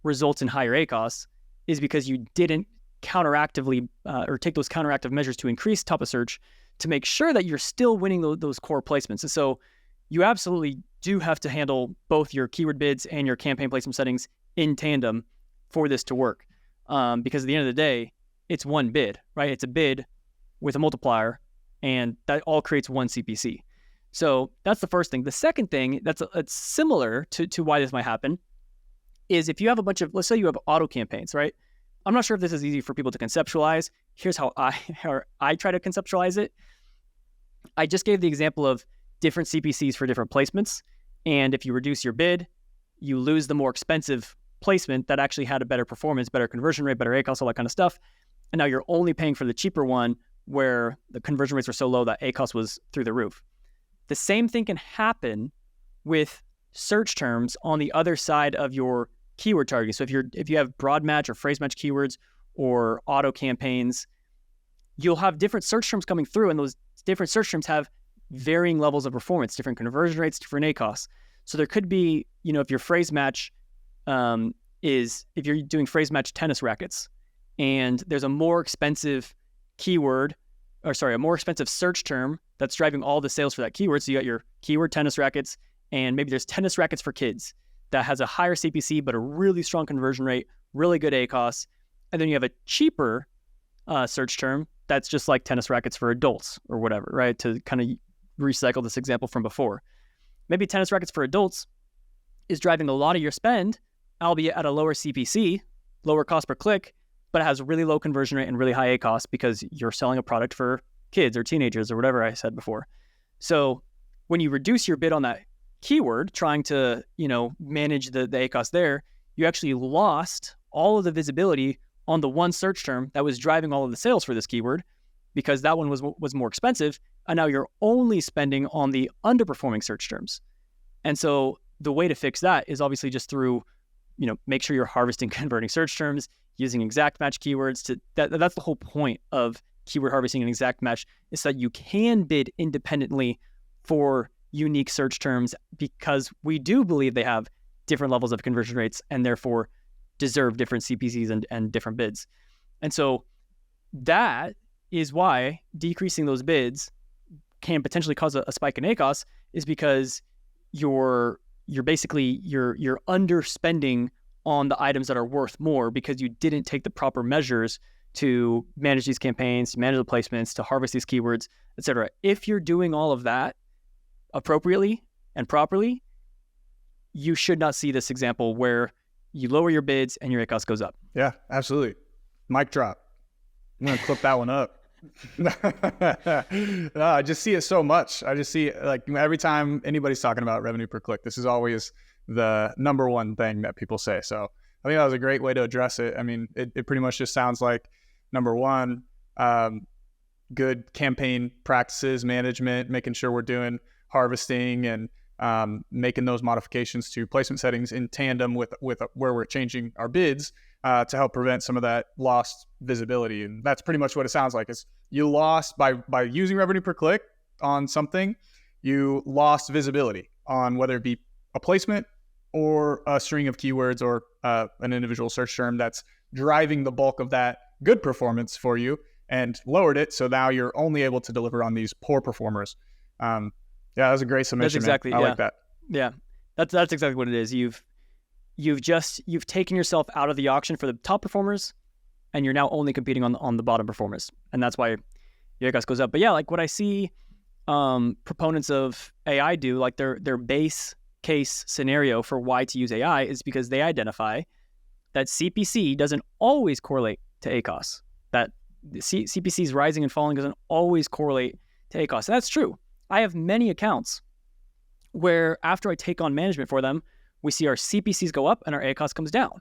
results in higher ACOS, is because you didn't counteractively or take those counteractive measures to increase top of search to make sure that you're still winning those core placements. And so you absolutely do have to handle both your keyword bids and your campaign placement settings in tandem for this to work. Because at the end of the day, it's one bid, right? It's a bid with a multiplier, and that all creates one CPC. So that's the first thing. The second thing it's similar to why this might happen is if you have a bunch of, let's say you have auto campaigns, right? I'm not sure if this is easy for people to conceptualize. Here's how I try to conceptualize it. I just gave the example of different CPCs for different placements. And if you reduce your bid, you lose the more expensive placement that actually had a better performance, better conversion rate, better ACOS, all that kind of stuff. And now you're only paying for the cheaper one where the conversion rates were so low that ACOS was through the roof. The same thing can happen with search terms on the other side of your keyword targeting. So if you have broad match or phrase match keywords or auto campaigns, you'll have different search terms coming through, and those different search terms have varying levels of performance, different conversion rates, different ACOS. So there could be, if your phrase match if you're doing phrase match tennis rackets, and there's a more expensive a more expensive search term that's driving all the sales for that keyword. So you got your keyword tennis rackets, and maybe there's tennis rackets for kids that has a higher CPC, but a really strong conversion rate, really good ACOS. And then you have a cheaper search term that's just like tennis rackets for adults or whatever, right? To kind of recycle this example from before. Maybe tennis rackets for adults is driving a lot of your spend, albeit at a lower CPC, lower cost per click, but it has a really low conversion rate and really high ACOS because you're selling a product for kids or teenagers or whatever I said before. So when you reduce your bid on that keyword, trying to, manage the ACOS there, you actually lost all of the visibility on the one search term that was driving all of the sales for this keyword, because that one was more expensive, and now you're only spending on the underperforming search terms. And so the way to fix that is obviously just through, make sure you're harvesting converting search terms, using exact match keywords. That's the whole point of keyword harvesting and exact match, is that you can bid independently for unique search terms, because we do believe they have different levels of conversion rates and therefore deserve different CPCs and different bids. And so that is why decreasing those bids can potentially cause a spike in ACOS is because you're underspending on the items that are worth more because you didn't take the proper measures to manage these campaigns, to manage the placements, to harvest these keywords, etc. If you're doing all of that appropriately and properly, you should not see this example where you lower your bids and your ACOS goes up. Yeah, absolutely. Mic drop. I'm going to clip that one up. No, I just see it so much. I just see like every time anybody's talking about revenue per click, this is always the number one thing that people say. So I think that was a great way to address it. I mean, it pretty much just sounds like number one, good campaign practices, management, making sure we're doing harvesting and making those modifications to placement settings in tandem with where we're changing our bids to help prevent some of that lost visibility. And that's pretty much what it sounds like. Is you lost by using revenue per click on something, you lost visibility on whether it be a placement or a string of keywords or an individual search term that's driving the bulk of that good performance for you, and lowered it. So now you're only able to deliver on these poor performers. Yeah, that was a great summation. That's exactly. I like that. Yeah, that's exactly what it is. You've taken yourself out of the auction for the top performers, and you're now only competing on the bottom performers, and that's why your ACOS goes up. But yeah, like what I see proponents of AI do, like their base case scenario for why to use AI is because they identify that CPC doesn't always correlate to ACOS. That CPCs rising and falling doesn't always correlate to ACOS. That's true. I have many accounts where after I take on management for them, we see our CPCs go up and our ACOS comes down,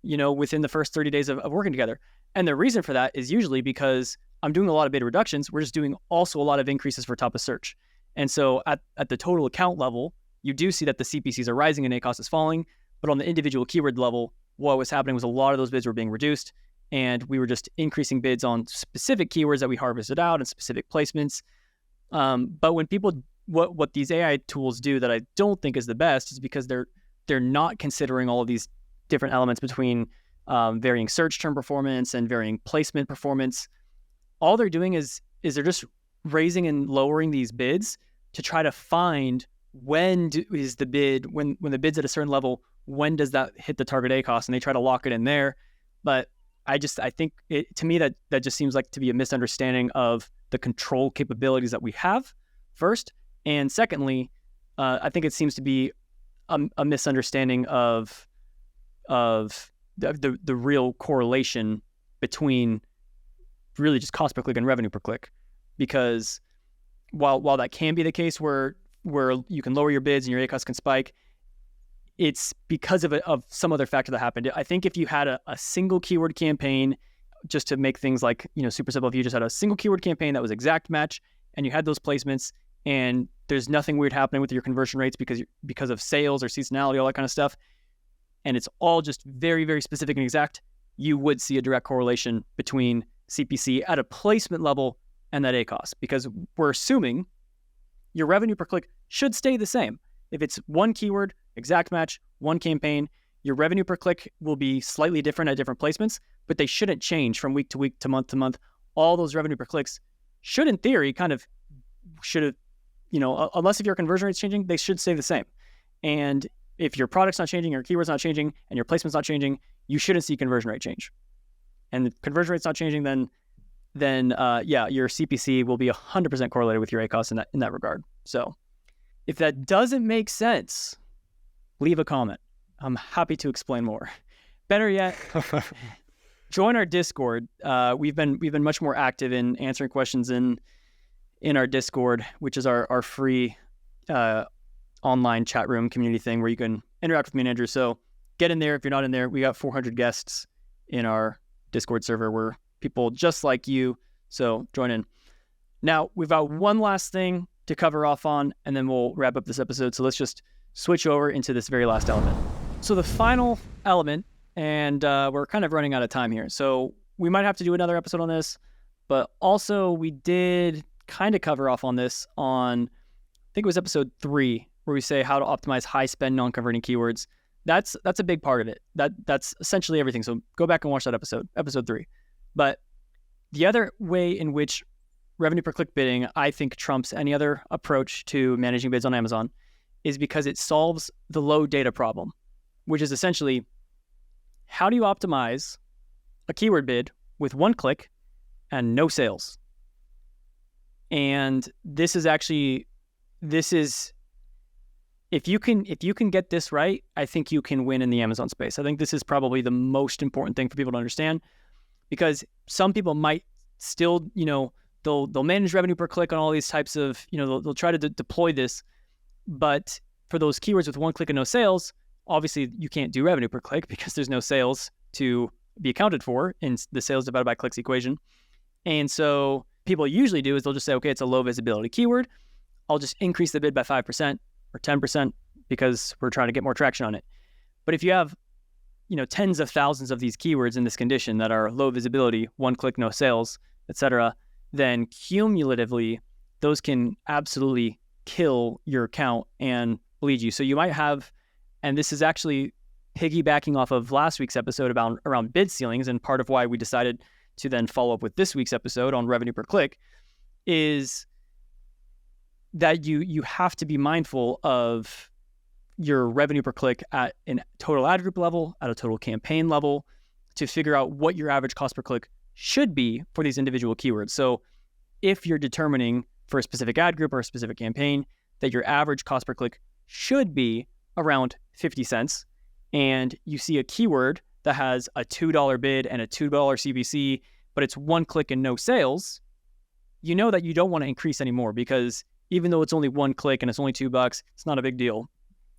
within the first 30 days of working together. And the reason for that is usually because I'm doing a lot of bid reductions. We're just doing also a lot of increases for top of search. And so at the total account level, you do see that the CPCs are rising and ACOS is falling. But on the individual keyword level, what was happening was a lot of those bids were being reduced, and we were just increasing bids on specific keywords that we harvested out and specific placements. But when people, what these AI tools do that I don't think is the best is because they're not considering all of these different elements between varying search term performance and varying placement performance. All they're doing is they're just raising and lowering these bids to try to find when is the bid, when the bid's at a certain level, when does that hit the target ACOS, and they try to lock it in there. But I think to me that just seems like to be a misunderstanding of the control capabilities that we have, first. And secondly, I think it seems to be a misunderstanding of the real correlation between really just cost per click and revenue per click. Because while that can be the case where you can lower your bids and your ACOS can spike, it's because of some other factor that happened. I think if you had a single keyword campaign, just to make things like, super simple, if you just had a single keyword campaign that was exact match and you had those placements and there's nothing weird happening with your conversion rates because of sales or seasonality, all that kind of stuff, and it's all just very, very specific and exact, you would see a direct correlation between CPC at a placement level and that ACOS, because we're assuming your revenue per click should stay the same. If it's one keyword, exact match, one campaign, your revenue per click will be slightly different at different placements, but they shouldn't change from week to week to month. All those revenue per clicks should, in theory, unless if your conversion rate's changing, they should stay the same. And if your product's not changing, your keyword's not changing, and your placement's not changing, you shouldn't see conversion rate change. And the conversion rate's not changing, then your CPC will be 100% correlated with your ACOS in that regard. So if that doesn't make sense, leave a comment. I'm happy to explain more. Better yet, join our Discord. We've been much more active in answering questions in our Discord, which is our free online chat room community thing where you can interact with me and Andrew. So get in there. If you're not in there, we got 400 guests in our Discord server. We're people just like you. So join in. Now, we've got one last thing to cover off on, and then we'll wrap up this episode. So let's just switch over into this very last element. So the final element, and we're kind of running out of time here, so we might have to do another episode on this, but also we did kind of cover off on this on, I think it was episode 3, where we say how to optimize high spend non-converting keywords. That's a big part of it. That's essentially everything. So go back and watch that episode 3. But the other way in which revenue per click bidding, I think, trumps any other approach to managing bids on Amazon is because it solves the low data problem, which is essentially, how do you optimize a keyword bid with one click and no sales? And this is if you can get this right, I think you can win in the Amazon space. I think this is probably the most important thing for people to understand, because some people might still, they'll manage revenue per click on all these types of, they'll try to deploy this, but for those keywords with one click and no sales, obviously you can't do revenue per click because there's no sales to be accounted for in the sales divided by clicks equation. And so people usually do is they'll just say, okay, it's a low visibility keyword. I'll just increase the bid by 5% or 10% because we're trying to get more traction on it. But if you have, tens of thousands of these keywords in this condition that are low visibility, one click, no sales, etc., then cumulatively, those can absolutely kill your account and bleed you. So you might have, and this is actually piggybacking off of last week's episode around bid ceilings, and part of why we decided to then follow up with this week's episode on revenue per click, is that you have to be mindful of your revenue per click at a total ad group level, at a total campaign level, to figure out what your average cost per click should be for these individual keywords. So if you're determining for a specific ad group or a specific campaign that your average cost per click should be around 50 cents, and you see a keyword that has a $2 bid and a $2 CPC, but it's one click and no sales, you know that you don't want to increase anymore, because even though it's only one click and it's only $2, it's not a big deal.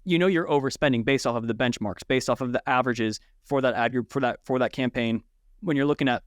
You're overspending based off of the benchmarks, based off of the averages for that ad group, for that campaign, when you're looking at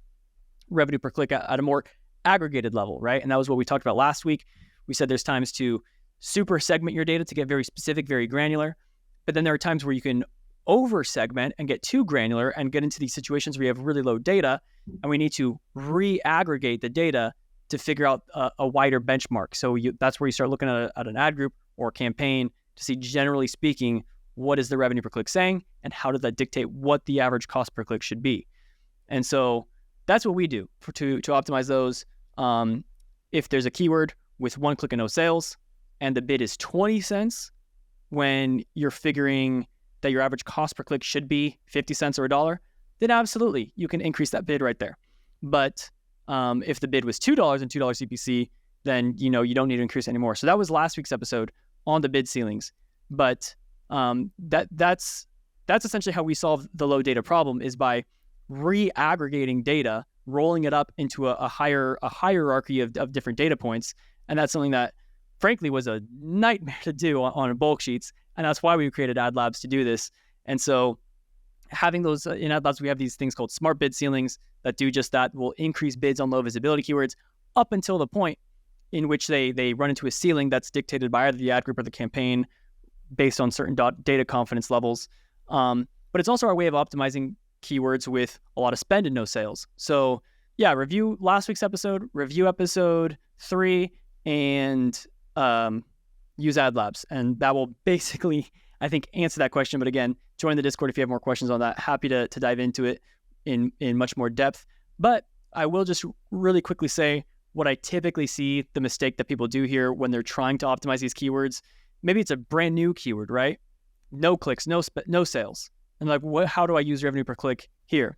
revenue per click at a more aggregated level, right? And that was what we talked about last week. We said there's times to super segment your data to get very specific, very granular. But then there are times where you can over segment and get too granular and get into these situations where you have really low data, and we need to re-aggregate the data to figure out a wider benchmark. So that's where you start looking at an ad group or a campaign to see, generally speaking, what is the revenue per click saying, and how does that dictate what the average cost per click should be. And so that's what we do to optimize those. If there's a keyword with one click and no sales, and the bid is 20 cents, when you're figuring that your average cost per click should be 50 cents or $1, then absolutely, you can increase that bid right there. But if the bid was $2 and $2 CPC, then you don't need to increase anymore. So that was last week's episode on the bid ceilings. But that's essentially how we solve the low data problem, is by re-aggregating data, rolling it up into a hierarchy of different data points. And that's something that, frankly, was a nightmare to do on bulk sheets. And that's why we created Ad Labs to do this. And so having those in Ad Labs, we have these things called smart bid ceilings that do just that, will increase bids on low visibility keywords up until the point in which they run into a ceiling that's dictated by either the ad group or the campaign based on certain data confidence levels. But it's also our way of optimizing keywords with a lot of spend and no sales. So yeah, review last week's episode, review episode 3, and use Ad Labs. And that will basically, I think, answer that question. But again, join the Discord if you have more questions on that. Happy to dive into it in much more depth. But I will just really quickly say what I typically see, the mistake that people do here when they're trying to optimize these keywords. Maybe it's a brand new keyword, right? No clicks, no sales. And like, how do I use revenue per click here?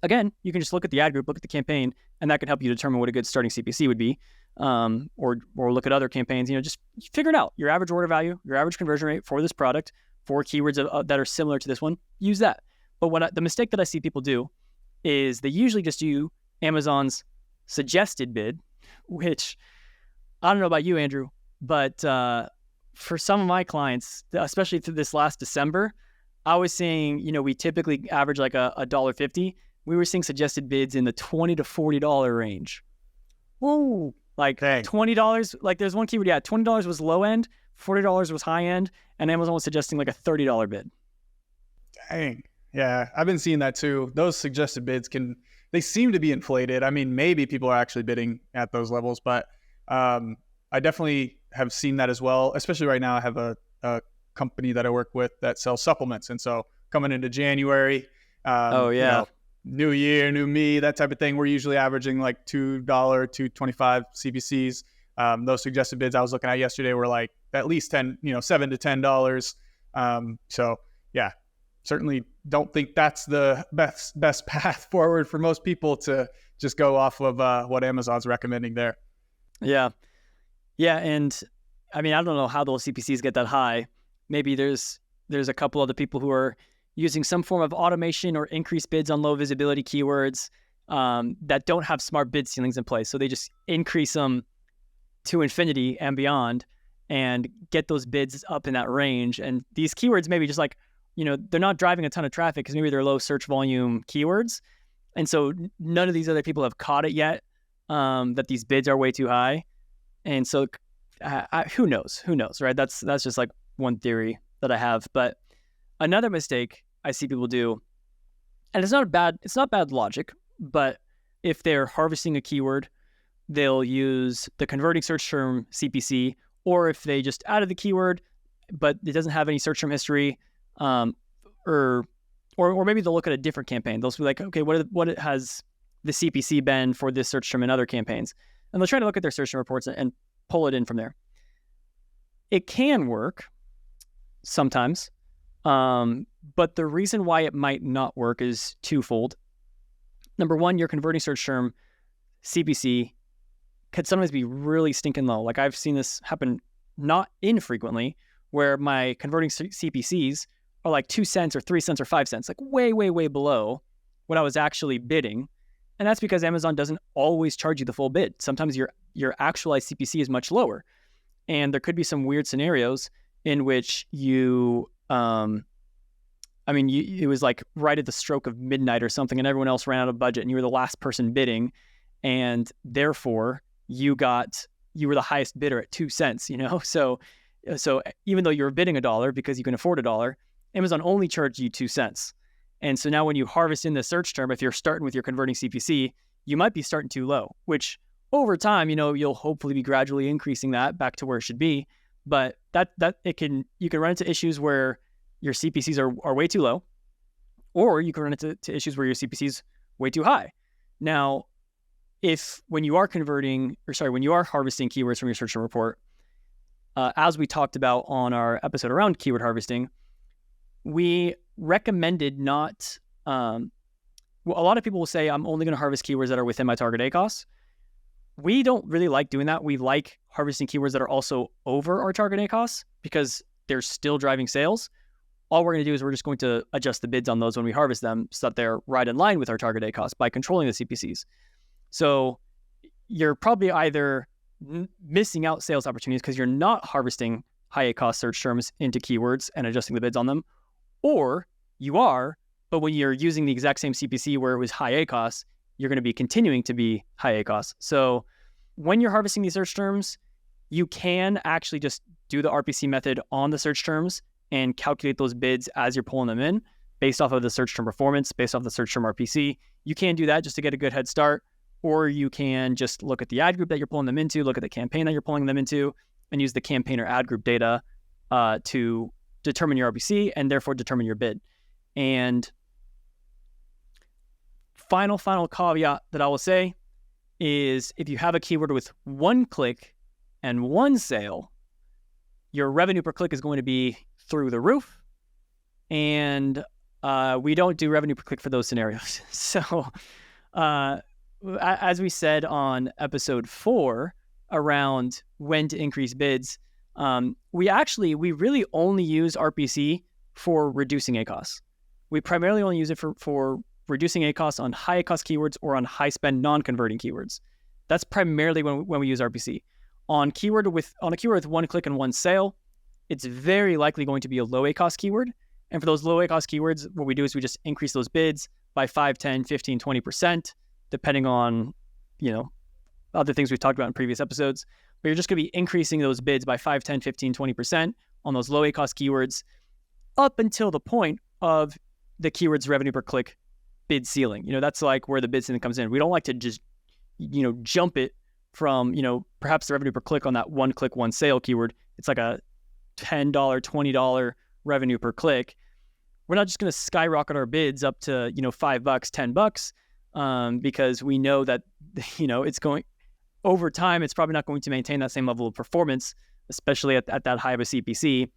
Again, you can just look at the ad group, look at the campaign, and that can help you determine what a good starting CPC would be. Or look at other campaigns, just figure it out. Your average order value, your average conversion rate for this product, for keywords that are similar to this one, use that. But the mistake that I see people do is they usually just do Amazon's suggested bid, which I don't know about you, Andrew, but for some of my clients, especially through this last December, I was seeing, we typically average like a $1.50. We were seeing suggested bids in the $20 to $40 range. Whoa. Like $20, like there's one keyword, $20 was low end, $40 was high end, and Amazon was suggesting like a $30 bid. Dang. Yeah, I've been seeing that too. Those suggested bids they seem to be inflated. I mean, maybe people are actually bidding at those levels, but I definitely have seen that as well. Especially right now, I have a company that I work with that sells supplements. And so coming into January, new year, new me, that type of thing. We're usually averaging like $2, $2.25 CPCs. Those suggested bids I was looking at yesterday were like at least $7 to $10. So yeah, certainly don't think that's the best path forward for most people to just go off of what Amazon's recommending there. Yeah. And I mean, I don't know how those CPCs get that high. Maybe there's a couple other people who are using some form of automation or increased bids on low visibility keywords that don't have smart bid ceilings in place. So they just increase them to infinity and beyond and get those bids up in that range. And these keywords maybe just like, they're not driving a ton of traffic because maybe they're low search volume keywords. And so none of these other people have caught it yet that these bids are way too high. And so who knows, right? That's just like one theory that I have. But another mistake I see people do, and it's not bad logic, but if they're harvesting a keyword, they'll use the converting search term CPC, or if they just added the keyword, but it doesn't have any search term history, or maybe they'll look at a different campaign. They'll be like, okay, what has the CPC been for this search term in other campaigns? And they'll try to look at their search term reports and pull it in from there. It can work sometimes, but the reason why it might not work is twofold. Number one, your converting search term CPC could sometimes be really stinking low. Like I've seen this happen not infrequently, where my converting CPCs are like 2 cents or 3 cents or 5 cents, like way, way, way below what I was actually bidding. And that's because Amazon doesn't always charge you the full bid. Sometimes your actualized CPC is much lower. And there could be some weird scenarios in which it was like right at the stroke of midnight or something, and everyone else ran out of budget, and you were the last person bidding, and therefore you were the highest bidder at 2 cents. So even though you're bidding $1 because you can afford $1, Amazon only charged you 2 cents. And so now when you harvest in the search term, if you're starting with your converting CPC, you might be starting too low, which over time, you'll hopefully be gradually increasing that back to where it should be. But you can run into issues where your CPCs are way too low, or you can run into issues where your CPCs way too high. Now, when you are harvesting keywords from your search term report, as we talked about on our episode around keyword harvesting, we recommended not. A lot of people will say, I'm only going to harvest keywords that are within my target ACOS. We don't really like doing that. We like harvesting keywords that are also over our target ACOS because they're still driving sales. All we're going to do is we're just going to adjust the bids on those when we harvest them so that they're right in line with our target ACOS by controlling the CPCs. So you're probably either missing out sales opportunities because you're not harvesting high ACOS search terms into keywords and adjusting the bids on them, or you are, but when you're using the exact same CPC where it was high ACOS, you're going to be continuing to be high ACOS. So when you're harvesting these search terms, you can actually just do the RPC method on the search terms and calculate those bids as you're pulling them in based off of the search term performance, based off the search term RPC. You can do that just to get a good head start, or you can just look at the ad group that you're pulling them into, look at the campaign that you're pulling them into, and use the campaign or ad group data to determine your RPC and therefore determine your bid. And final caveat that I will say is if you have a keyword with 1 click and 1 sale, your revenue per click is going to be through the roof. And we don't do revenue per click for those scenarios. So as we said on episode 4 around when to increase bids, we really only use RPC for reducing ACOS. We primarily only use it for reducing ACOS on high ACOS keywords or on high spend non-converting keywords. That's primarily when we use RPC. On a keyword with 1 click and 1 sale, it's very likely going to be a low ACOS keyword. And for those low ACOS keywords, what we do is we just increase those bids by 5, 10, 15, 20%, depending on, other things we've talked about in previous episodes. But you're just going to be increasing those bids by 5, 10, 15, 20% on those low ACOS keywords up until the point of the keyword's revenue per click bid ceiling. That's like where the bid ceiling comes in. We don't like to just, jump it from, perhaps the revenue per click on that 1 click, 1 sale keyword. It's like a $10, $20 revenue per click. we're not just going to skyrocket our bids up to, $5, $10, because we know that, it's going over time, it's probably not going to maintain that same level of performance, especially at that high of a CPC,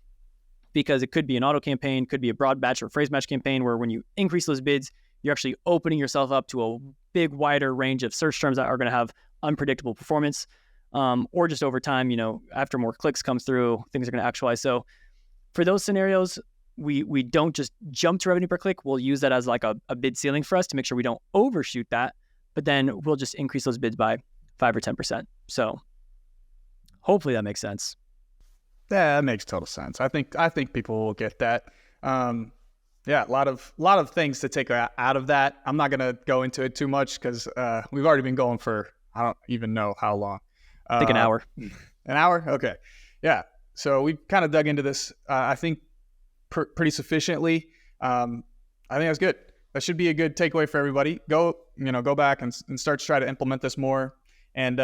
because it could be an auto campaign, could be a broad batch or phrase match campaign, where when you increase those bids, you're actually opening yourself up to a big, wider range of search terms that are going to have unpredictable performance, or just over time, after more clicks comes through, things are going to actualize. So for those scenarios, we don't just jump to revenue per click. We'll use that as like a bid ceiling for us to make sure we don't overshoot that, but then we'll just increase those bids by 5 or 10%. So hopefully that makes sense. Yeah, that makes total sense. I think people will get that. Yeah, a lot of things to take out of that. I'm not gonna go into it too much because we've already been going for, I don't even know how long. I think an hour. An hour? Okay. Yeah. So we kind of dug into this, I think, pretty sufficiently. I think that's good. That should be a good takeaway for everybody. Go back and start to try to implement this more, and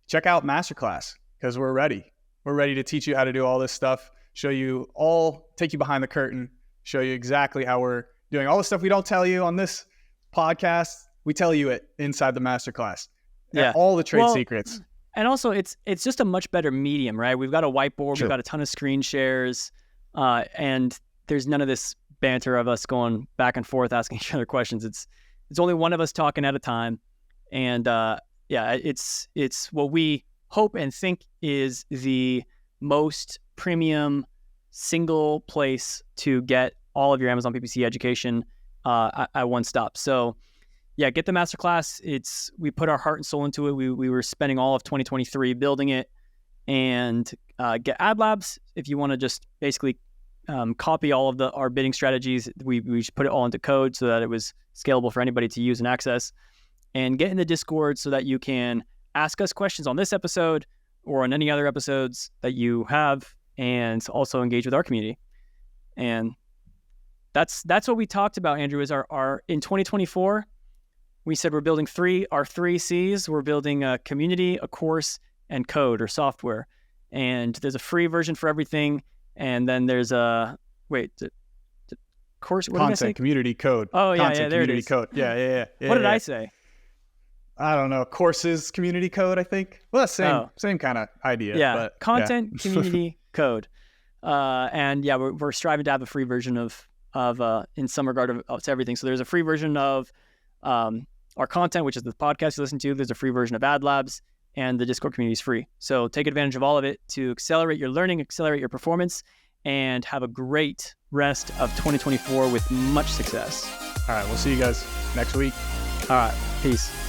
check out Masterclass, because we're ready. We're ready to teach you how to do all this stuff, take you behind the curtain, show you exactly how we're doing all the stuff we don't tell you on this podcast. We tell you it inside the Masterclass. Yeah. All the trade secrets. And also it's just a much better medium, right? We've got a whiteboard, Sure. We've got a ton of screen shares, and there's none of this banter of us going back and forth asking each other questions. It's only one of us talking at a time. And it's what we hope and think is the most premium single place to get all of your Amazon PPC education at one stop. So yeah, get the Masterclass. We put our heart and soul into it. We were spending all of 2023 building it, and get Ad Labs if you want to just basically copy all of our bidding strategies. We just put it all into code so that it was scalable for anybody to use and access, and get in the Discord so that you can ask us questions on this episode or on any other episodes that you have, and also engage with our community. And that's what we talked about, Andrew, is our in 2024, we said we're building our three C's. We're building a community, a course, and code or software. And there's a free version for everything. And then there's course, what content, did I say? community, code. Oh, yeah, content, there it community, is. code. Yeah. What did I say? I don't know. Courses, community, code, I think. Well, same kind of idea. Yeah, but, content, community, code. And yeah, we're striving to have a free version of in some regard to everything. So there's a free version of our content, which is the podcast you listen to. There's a free version of Ad Labs, and the Discord community is free. So take advantage of all of it to accelerate your learning, accelerate your performance, and have a great rest of 2024 with much success. All right, we'll see you guys next week. All right, peace.